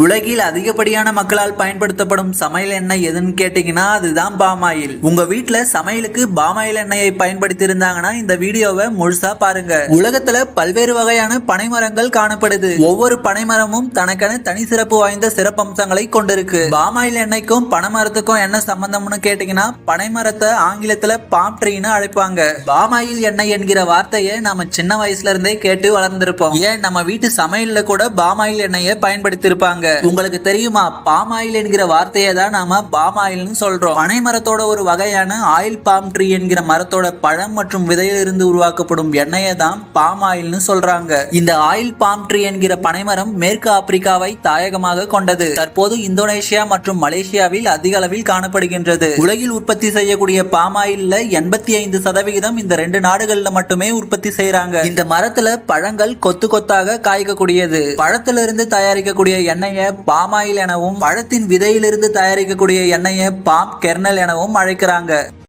உலகில் அதிகப்படியான மக்களால் பயன்படுத்தப்படும் சமையல் எண்ணெய் எதுன்னு கேட்டீங்கன்னா அதுதான் பாமாயில். உங்க வீட்டுல சமையலுக்கு பாமாயில் எண்ணெயை பயன்படுத்தி இருந்தாங்கன்னா இந்த வீடியோவை முழுசா பாருங்க. உலகத்துல பல்வேறு வகையான பனைமரங்கள் காணப்படுது. ஒவ்வொரு பனைமரமும் தனக்கென தனி சிறப்பு வாய்ந்த சிறப்பம்சங்களை கொண்டிருக்கு. பாமாயில் எண்ணெய்க்கும் பனைமரத்துக்கும் என்ன சம்பந்தம்னு கேட்டீங்கன்னா பனைமரத்தை ஆங்கிலத்துல பாம் ட்ரீன்னு அழைப்பாங்க. பாமாயில் எண்ணெய் என்கிற வார்த்தையை நாம சின்ன வயசுல இருந்தே கேட்டு வளர்ந்திருப்போம். ஏன் நம்ம வீட்டு சமையல்ல கூட பாமாயில் எண்ணெயை பயன்படுத்தி இருப்பாங்க. உங்களுக்கு தெரியுமா, பாமாயில் என்கிற வார்த்தையை தான் நாம பாமாயில்னு சொல்றோம். பனை மரத்தோட ஒரு வகையான ஆயில் பாம் ட்ரீ என்கிற மரத்தோட பழம் மற்றும் விதையிலிருந்து இருந்து உருவாக்கப்படும் எண்ணெயை தான் பாமாயில்னு சொல்றாங்க. இந்த ஆயில் பாம் ட்ரீ என்கிற பனைமரம் மேற்கு ஆப்பிரிக்காவை தாயகமாக கொண்டது. தற்போது இந்தோனேஷியா மற்றும் மலேசியாவில் அதிக அளவில் காணப்படுகின்றது. உலகில் உற்பத்தி செய்யக்கூடிய பாமாயில்ல 85% இந்த 2 நாடுகள்ல மட்டுமே உற்பத்தி செய்யறாங்க. இந்த மரத்துல பழங்கள் கொத்து கொத்தாக காய்க்கக்கூடியது. பழத்திலிருந்து தயாரிக்கக்கூடிய எண்ணெய் பாமாயில் எனவும், பழத்தின் விதையிலிருந்து தயாரிக்கக்கூடிய எண்ணெயை பாம் கெர்னல் எனவும் அழைக்கிறாங்க.